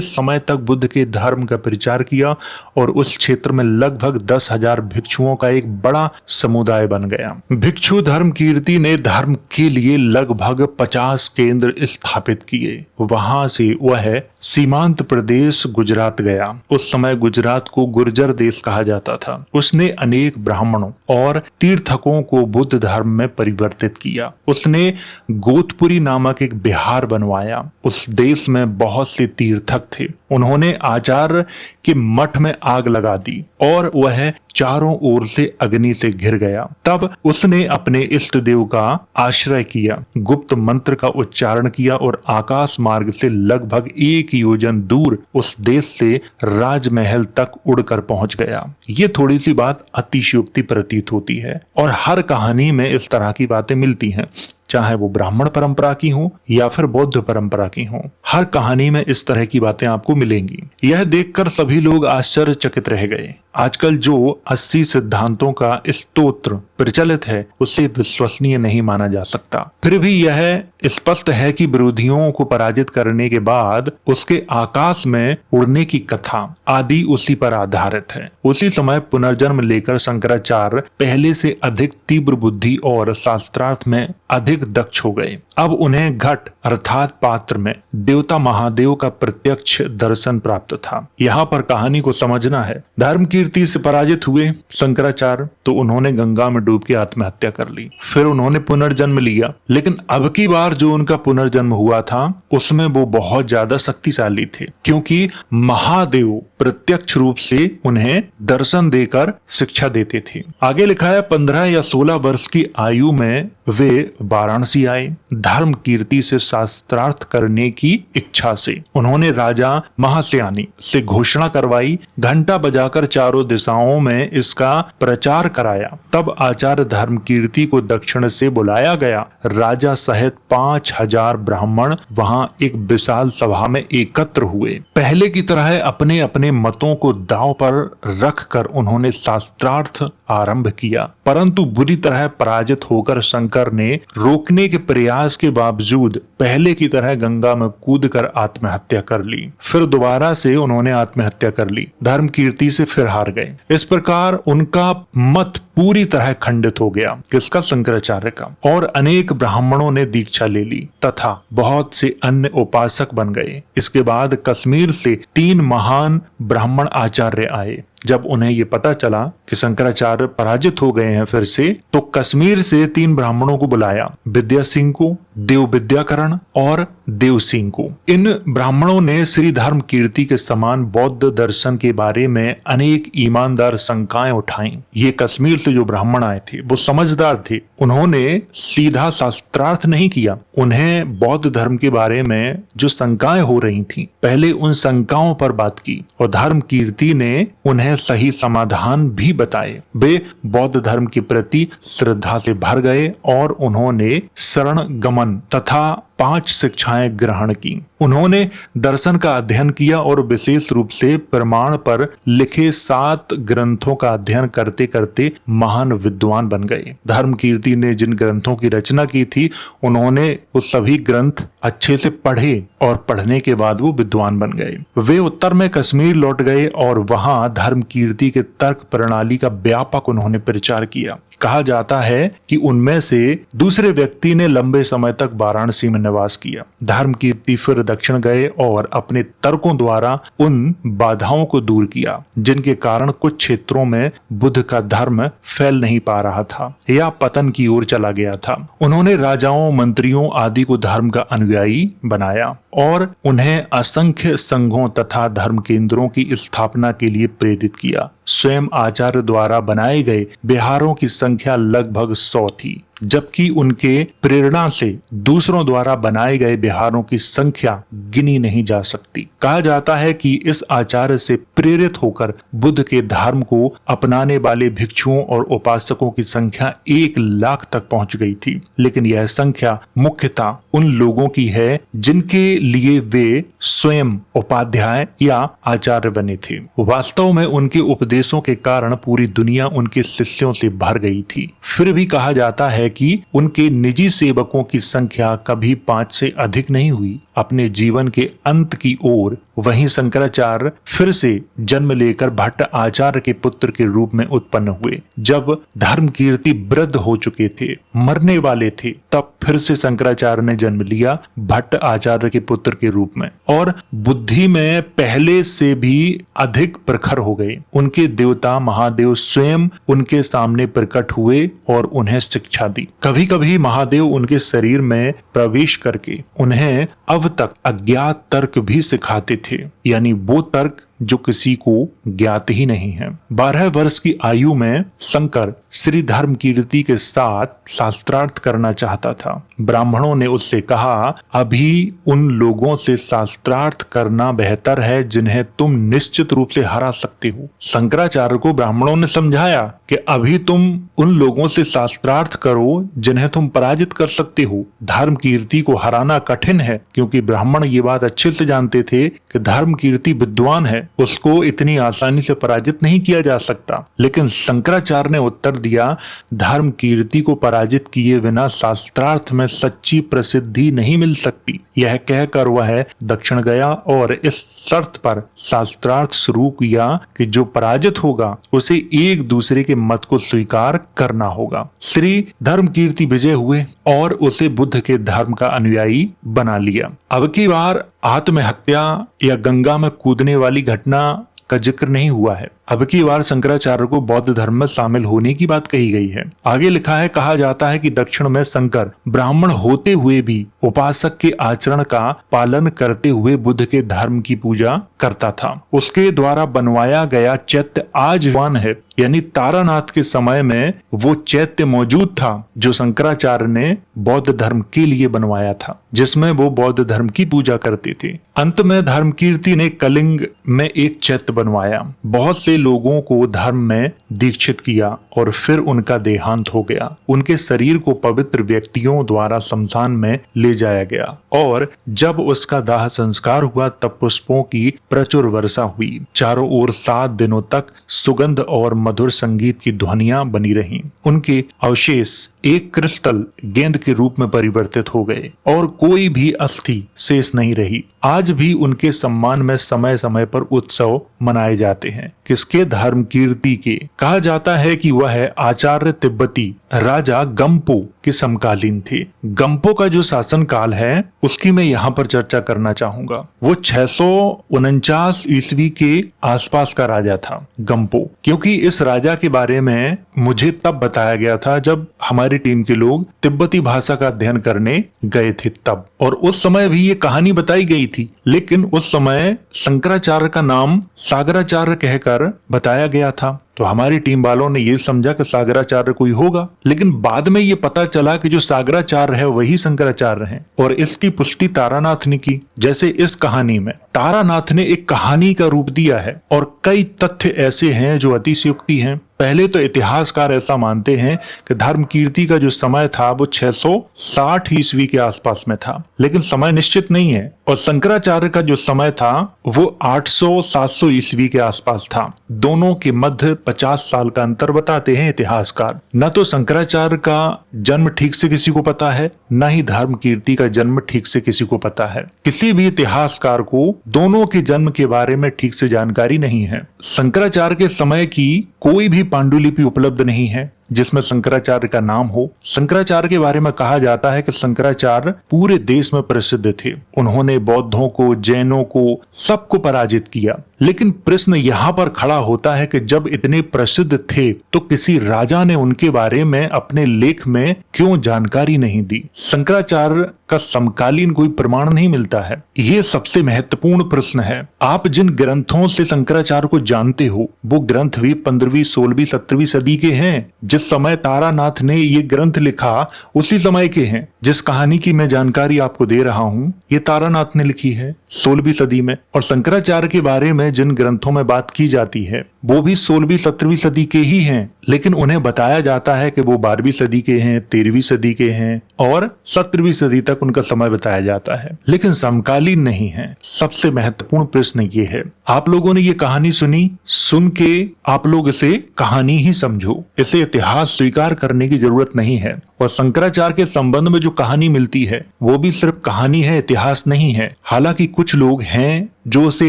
समय तक बुद्ध के धर्म का प्रचार किया और उस क्षेत्र में लगभग 10,000 भिक्षुओं का एक बड़ा समुदाय बन गया। भिक्षु धर्मकीर्ति ने धर्म के लिए लगभग 50 केंद्र स्थापित किए। वहां से वह सीमांत प्रदेश गुजरात गया। उस समय गुजरात को गुर्जर देश कहा जाता था। उसने अनेक ब्राह्मणों और तीर्थकों को बुद्ध धर्म में परिवर्तित किया। उसने गोतपुरी नामक एक विहार बनवाया। उस देश में बहुत से तीर्थक थे। उन्होंने आचार्य के मठ में आग लगा दी और वह चारों ओर से अग्नि से घिर गया। तब उसने अपने इष्ट देव का आश्रय किया, गुप्त मंत्र का उच्चारण किया और आकाश मार्ग से लगभग 1 योजन दूर उस देश से राजमहल तक उड़कर पहुंच गया। ये थोड़ी सी बात अतिशयोक्ति प्रतीत होती है और हर कहानी में इस तरह की बातें मिलती हैं, चाहे वो ब्राह्मण परंपरा की हो या फिर बौद्ध परंपरा की हो। हर कहानी में इस तरह की बातें आपको मिलेंगी। यह देखकर सभी लोग आश्चर्यचकित रह गए। आजकल जो 80 सिद्धांतों का स्तोत्र प्रचलित है उसे विश्वसनीय नहीं माना जा सकता। फिर भी यह स्पष्ट है कि विरोधियों को पराजित करने के बाद उसके आकाश में उड़ने की कथा आदि उसी पर आधारित है। उसी समय पुनर्जन्म लेकर शंकराचार्य पहले से अधिक तीव्र बुद्धि और शास्त्रार्थ में अधिक दक्ष हो गए। अब उन्हें घट अर्थात पात्र में देवता महादेव का प्रत्यक्ष दर्शन प्राप्त था। यहाँ पर कहानी को समझना है। धर्मकीर्ति से पराजित हुए शंकराचार्य तो उन्होंने गंगा में डूब के आत्महत्या कर ली। फिर उन्होंने पुनर्जन्म लिया, लेकिन अब की बार जो उनका पुनर्जन्म हुआ था उसमें वो बहुत ज्यादा शक्तिशाली थे, क्योंकि महादेव प्रत्यक्ष रूप से उन्हें दर्शन देकर शिक्षा देते थे। आगे लिखा है, 15 या 16 वर्ष की आयु में वे वाराणसी आए। धर्म कीर्ति से शास्त्रार्थ करने की इच्छा से उन्होंने राजा महाश्यानी से घोषणा करवाई। घंटा बजाकर चारों दिशाओं में इसका प्रचार कराया। तब आचार्य धर्म कीर्ति को दक्षिण से बुलाया गया। राजा सहित 5,000 ब्राह्मण वहां एक विशाल सभा में एकत्र हुए। पहले की तरह अपने अपने मतों को दांव पर रखकर उन्होंने शास्त्रार्थ आरंभ किया, परंतु बुरी तरह पराजित होकर शंकर ने रोकने के प्रयास के बावजूद पहले की तरह गंगा में कूदकर आत्महत्या कर ली। फिर दोबारा से उन्होंने आत्महत्या कर ली। धर्म कीर्ति से फिर हार गए। इस प्रकार उनका मत पूरी तरह खंडित हो गया। किसका? शंकराचार्य का। और अनेक ब्राह्मणों ने दीक्षा ले ली तथा बहुत से अन्य उपासक बन गए। इसके बाद कश्मीर से 3 महान ब्राह्मण आचार्य आए जब उन्हें ये पता चला कि शंकराचार्य पराजित हो गए हैं फिर से, तो कश्मीर से 3 ब्राह्मणों को बुलाया, विद्या सिंह को, देव विद्याकरण और देव सिंह को। इन ब्राह्मणों ने श्री धर्म कीर्ति के समान बौद्ध दर्शन के बारे में अनेक ईमानदार शंकाएं उठाई। ये कश्मीर से जो ब्राह्मण आए थे वो समझदार थे, उन्होंने सीधा शास्त्रार्थ नहीं किया। उन्हें बौद्ध धर्म के बारे में जो शंकाएं हो रही थी, पहले उन शंकाओं पर बात की और धर्म कीर्ति ने उन्हें सही समाधान भी बताए। वे बौद्ध धर्म के प्रति श्रद्धा से भर गए और उन्होंने शरण गमन तथा 5 शिक्षाएं ग्रहण की। उन्होंने दर्शन का अध्ययन किया और विशेष रूप से प्रमाण पर लिखे 7 ग्रंथों का अध्ययन करते करते महान विद्वान बन गए। धर्म कीर्ति ने जिन ग्रंथों की रचना की थी, उन्होंने वो सभी ग्रंथ अच्छे से पढ़े और पढ़ने के बाद वो विद्वान बन गए। वे उत्तर में कश्मीर लौट गए और वहां धर्म कीर्ति के तर्क प्रणाली का व्यापक उन्होंने प्रचार किया। कहा जाता है कि उनमें से दूसरे व्यक्ति ने लंबे समय तक वाराणसी में निवास किया। धर्म कीर्ति फिर दक्षिण गए और अपने तर्कों द्वारा उन बाधाओं को दूर किया जिनके कारण कुछ क्षेत्रों में बुद्ध का धर्म फैल नहीं पा रहा था या पतन की ओर चला गया था। उन्होंने राजाओं, मंत्रियों आदि को धर्म का अनुयायी बनाया और उन्हें असंख्य संघों तथा धर्म केंद्रों की स्थापना के लिए प्रेरित किया। स्वयं आचार्य द्वारा बनाए गए विहारों की संख्या लगभग 100 थी, जबकि उनके प्रेरणा से दूसरों द्वारा बनाए गए विहारों की संख्या गिनी नहीं जा सकती। कहा जाता है कि इस आचार्य से प्रेरित होकर बुद्ध के धर्म को अपनाने वाले भिक्षुओं और उपासकों की संख्या 1 लाख तक पहुंच गई थी। लेकिन यह संख्या मुख्यतः उन लोगों की है जिनके लिए वे स्वयं उपाध्याय या आचार्य बने थे। वास्तव में उनके उपदेशों के कारण पूरी दुनिया उनके शिष्यों से भर गई थी। फिर भी कहा जाता है कि उनके निजी सेवकों की संख्या कभी 5 से अधिक नहीं हुई। अपने जीवन के अंत की ओर वहीं शंकराचार्य फिर से जन्म लेकर भट्ट आचार्य के पुत्र के रूप में उत्पन्न हुए। जब धर्म कीर्ति वृद्ध हो चुके थे, मरने वाले थे, तब फिर से शंकराचार्य ने जन्म लिया भट्ट आचार्य के पुत्र के रूप में और बुद्धि में पहले से भी अधिक प्रखर हो गए। उनके देवता महादेव स्वयं उनके सामने प्रकट हुए और उन्हें शिक्षा दी। कभी कभी महादेव उनके शरीर में प्रवेश करके उन्हें अब तक अज्ञात तर्क भी सिखाते थे, यानी वो तर्क जो किसी को ज्ञात ही नहीं है। 12 वर्ष की आयु में शंकर श्री धर्म कीर्ति के साथ शास्त्रार्थ करना चाहता था। ब्राह्मणों ने उससे कहा, अभी उन लोगों से शास्त्रार्थ करना बेहतर है जिन्हें तुम निश्चित रूप से हरा सकते हो। शंकराचार्य को ब्राह्मणों ने समझाया कि अभी तुम उन लोगों से शास्त्रार्थ करो जिन्हें तुम पराजित कर सकते हो। धर्म कीर्ति को हराना कठिन है, क्योंकि ब्राह्मण ये बात अच्छे से जानते थे कि धर्म कीर्ति विद्वान है, उसको इतनी आसानी से पराजित नहीं किया जा सकता। लेकिन शंकराचार्य ने उत्तर दिया, धर्म कीर्ति को पराजित किए बिना शास्त्रार्थ में सच्ची प्रसिद्धि नहीं मिल सकती। यह कहकर वह दक्षिण गया और इस शर्त पर शास्त्रार्थ शुरू किया कि जो पराजित होगा उसे एक दूसरे के मत को स्वीकार करना होगा। श्री धर्म कीर्ति विजय हुए और उसे बुद्ध के धर्म का अनुयायी बना लिया। अब की बार आत्महत्या या गंगा में कूदने वाली घटना का जिक्र नहीं हुआ है। अब की बार शंकराचार्य को बौद्ध धर्म में शामिल होने की बात कही गई है। आगे लिखा है, कहा जाता है कि दक्षिण में शंकर ब्राह्मण होते हुए भी उपासक के आचरण का पालन करते हुए बुद्ध के धर्म की पूजा करता था। उसके द्वारा बनवाया गया चैत्य आज वन है, यानी तारानाथ के समय में वो चैत्य मौजूद था जो शंकराचार्य ने बौद्ध धर्म के लिए बनवाया था, जिसमें वो बौद्ध धर्म की पूजा करते थे। अंत में धर्म कीर्ति ने कलिंग में एक चैत्य बनवाया, बहुत से लोगों को धर्म में दीक्षित किया और फिर उनका देहांत हो गया। उनके शरीर को पवित्र व्यक्तियों द्वारा शमशान में ले जाया गया और जब उसका दाह संस्कार हुआ तब पुष्पों की प्रचुर वर्षा हुई। चारों ओर 7 दिनों तक सुगंध और मधुर संगीत की ध्वनियां बनी रहीं। उनके अवशेष एक क्रिस्टल गेंद के रूप में परिवर्तित हो गए और कोई भी अस्थि शेष नहीं रही। आज भी उनके सम्मान में समय समय पर उत्सव मनाए जाते हैं। किसके? धर्म कीर्ति के। कहा जाता है कि वह आचार्य तिब्बती राजा गंपो के समकालीन थे। गंपो का जो शासन काल है उसकी मैं यहाँ पर चर्चा करना चाहूंगा। वो 649 ईस्वी के आसपास का राजा था गंपो, क्योंकि इस राजा के बारे में मुझे तब बताया गया था जब हमारी टीम के लोग तिब्बती भाषा का अध्ययन करने गए थे तब, और उस समय भी ये कहानी बताई गई थी। लेकिन उस समय शंकराचार्य का नाम सागराचार्य कहकर बताया गया था, तो हमारी टीम वालों ने ये समझा कि सागराचार्य कोई होगा। लेकिन बाद में ये पता चला कि जो सागराचार्य है वही शंकराचार्य हैं, और इसकी पुष्टि तारानाथ ने की। जैसे इस कहानी में तारानाथ ने एक कहानी का रूप दिया है और कई तथ्य ऐसे हैं जो अतिशयोक्ति हैं। पहले तो इतिहासकार ऐसा मानते हैं कि धर्मकीर्ति का जो समय था वो 660 ईस्वी के आसपास में था, लेकिन समय निश्चित नहीं है। और शंकराचार्य का जो समय था वो 800-700 ईस्वी के आसपास था। दोनों के मध्य 50 साल का अंतर बताते हैं इतिहासकार। न तो शंकराचार्य का जन्म ठीक से किसी को पता है, न ही धर्मकीर्ति का जन्म ठीक से किसी को पता है। किसी भी इतिहासकार को दोनों के जन्म के बारे में ठीक से जानकारी नहीं है। शंकराचार्य के समय की कोई भी पांडुलिपि उपलब्ध नहीं है जिसमें शंकराचार्य का नाम हो। शंकराचार्य के बारे में कहा जाता है कि शंकराचार्य पूरे देश में प्रसिद्ध थे। उन्होंने बौद्धों को, जैनों को, सबको पराजित किया। लेकिन प्रश्न यहाँ पर खड़ा होता है कि जब इतने प्रसिद्ध थे तो किसी राजा ने उनके बारे में अपने लेख में क्यों जानकारी नहीं दी? शंकराचार्य का समकालीन कोई प्रमाण नहीं मिलता है। ये सबसे महत्वपूर्ण प्रश्न है। आप जिन ग्रंथों से शंकराचार्य को जानते हो वो ग्रंथ भी 15वीं, 16वीं, 17वीं सदी के हैं। जिस समय तारानाथ ने ये ग्रंथ लिखा उसी समय के हैं। जिस कहानी की मैं जानकारी आपको दे रहा हूँ ये तारानाथ ने लिखी है 16वीं सदी में। और शंकराचार्य के बारे में जिन ग्रंथों में बात की जाती है वो भी 16वीं, 17वीं सदी के ही हैं, लेकिन उन्हें बताया जाता है कि वो 12वीं सदी के हैं, 13वीं सदी के हैं और 17वीं सदी तक उनका समय बताया जाता है, लेकिन समकालीन नहीं है। सबसे महत्वपूर्ण प्रश्न ये है। आप लोगों ने ये कहानी सुनी, सुन के आप लोग इसे कहानी ही समझो, इसे इतिहास स्वीकार करने की जरूरत नहीं है। और शंकराचार्य के संबंध में जो कहानी मिलती है वो भी सिर्फ कहानी है, इतिहास नहीं है। हालांकि कुछ लोग हैं जो उसे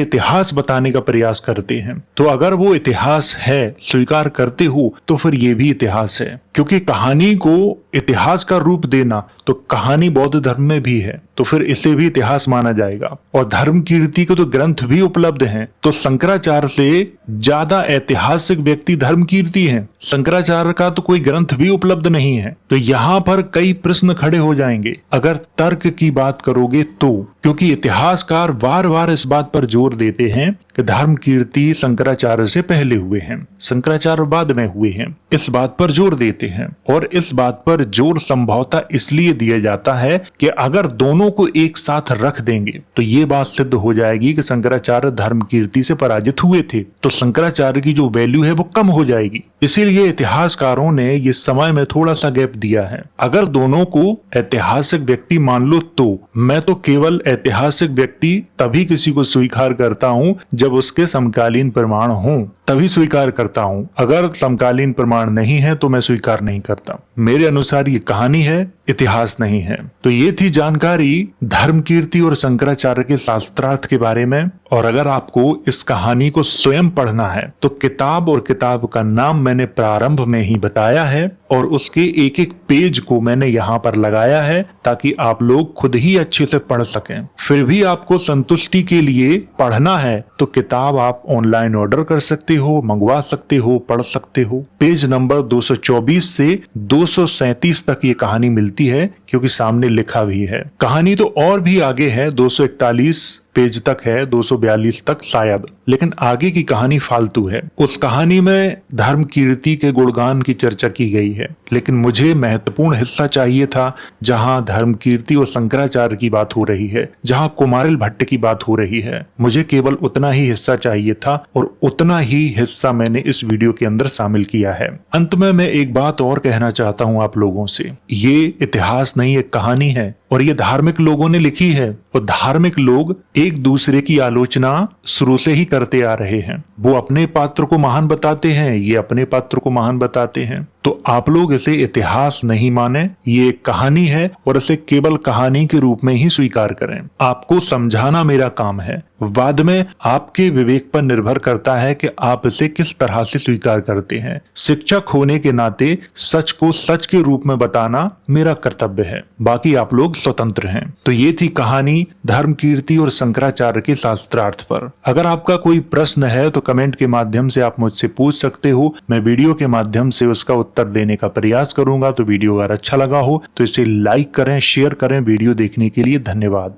इतिहास बताने का प्रयास करते हैं, तो अगर वो इतिहास है, स्वीकार करते हो, तो फिर ये भी इतिहास है। क्योंकि कहानी को इतिहास का रूप देना तो कहानी बौद्ध धर्म में भी है, तो फिर इसे भी इतिहास माना जाएगा। और धर्मकीर्ति के तो ग्रंथ भी उपलब्ध हैं, तो शंकराचार्य से ज्यादा ऐतिहासिक व्यक्ति धर्मकीर्ति हैं। शंकराचार्य का तो कोई ग्रंथ भी उपलब्ध नहीं है। तो यहाँ पर कई प्रश्न खड़े हो जाएंगे अगर तर्क की बात करोगे तो, क्योंकि इतिहासकार बार बार इस बात पर जोर देते हैं कि धर्मकीर्ति शंकराचार्य से पहले हुए हैं, शंकराचार्य बाद में हुए हैं। इस बात पर जोर देते हैं और इस बात पर जोर संभवतः इसलिए दिया जाता है कि अगर दोनों को एक साथ रख देंगे तो ये बात सिद्ध हो जाएगी कि शंकराचार्य धर्मकीर्ति से पराजित हुए थे, तो शंकराचार्य की जो वैल्यू है वो कम हो जाएगी। इसीलिए इतिहासकारों ने ये समय में थोड़ा सा गैप दिया है। अगर दोनों को ऐतिहासिक व्यक्ति मान लो तो मैं तो केवल ऐतिहासिक व्यक्ति तभी किसी को स्वीकार करता हूँ जब उसके समकालीन प्रमाण हों, तभी स्वीकार करता हूँ। अगर समकालीन प्रमाण नहीं है तो मैं स्वीकार नहीं करता। मेरे अनुसार ये कहानी है, इतिहास नहीं है। तो ये थी जानकारी धर्मकीर्ति और शंकराचार्य के शास्त्रार्थ के बारे में। और अगर आपको इस कहानी को स्वयं पढ़ना है तो किताब और किताब का नाम मैंने प्रारंभ में ही बताया है और उसके एक एक पेज को मैंने यहाँ पर लगाया है ताकि आप लोग खुद ही अच्छे से पढ़ सकें। फिर भी आपको संतुष्टि के लिए पढ़ना है तो किताब आप ऑनलाइन ऑर्डर कर सकते हो, मंगवा सकते हो, पढ़ सकते हो। पेज नंबर 224 से 237 तक ये कहानी मिलती है क्योंकि सामने लिखा भी है। कहानी तो और भी आगे है, 241 पेज तक है, 242 तक शायद, लेकिन आगे की कहानी फालतू है। उस कहानी में धर्मकीर्ति के गुणगान की चर्चा की गई है, लेकिन मुझे महत्वपूर्ण हिस्सा चाहिए था जहां धर्मकीर्ति और शंकराचार्य की बात हो रही है, जहां कुमारिल भट्ट की बात हो रही है। मुझे केवल उतना ही हिस्सा चाहिए था और उतना ही हिस्सा मैंने इस वीडियो के अंदर शामिल किया है। अंत में मैं एक बात और कहना चाहता हूं आप लोगों से, ये इतिहास नहीं, एक कहानी है और ये धार्मिक लोगों ने लिखी है और धार्मिक लोग एक दूसरे की आलोचना शुरू से ही करते आ रहे हैं। वो अपने पात्र को महान बताते हैं, ये अपने पात्र को महान बताते हैं। तो आप लोग इसे इतिहास नहीं माने, ये एक कहानी है और इसे केवल कहानी के रूप में ही स्वीकार करें। आपको समझाना मेरा काम है, बाद में आपके विवेक पर निर्भर करता है कि आप इसे किस तरह से स्वीकार करते हैं। शिक्षक होने के नाते सच को सच के रूप में बताना मेरा कर्तव्य है, बाकी आप लोग स्वतंत्र हैं। तो ये थी कहानी धर्मकीर्ति और शंकराचार्य के शास्त्रार्थ पर। अगर आपका कोई प्रश्न है तो कमेंट के माध्यम से आप मुझसे पूछ सकते हो, मैं वीडियो के माध्यम से उसका उत्तर देने का प्रयास करूंगा। तो वीडियो अगर अच्छा लगा हो तो इसे लाइक करें, शेयर करें। वीडियो देखने के लिए धन्यवाद।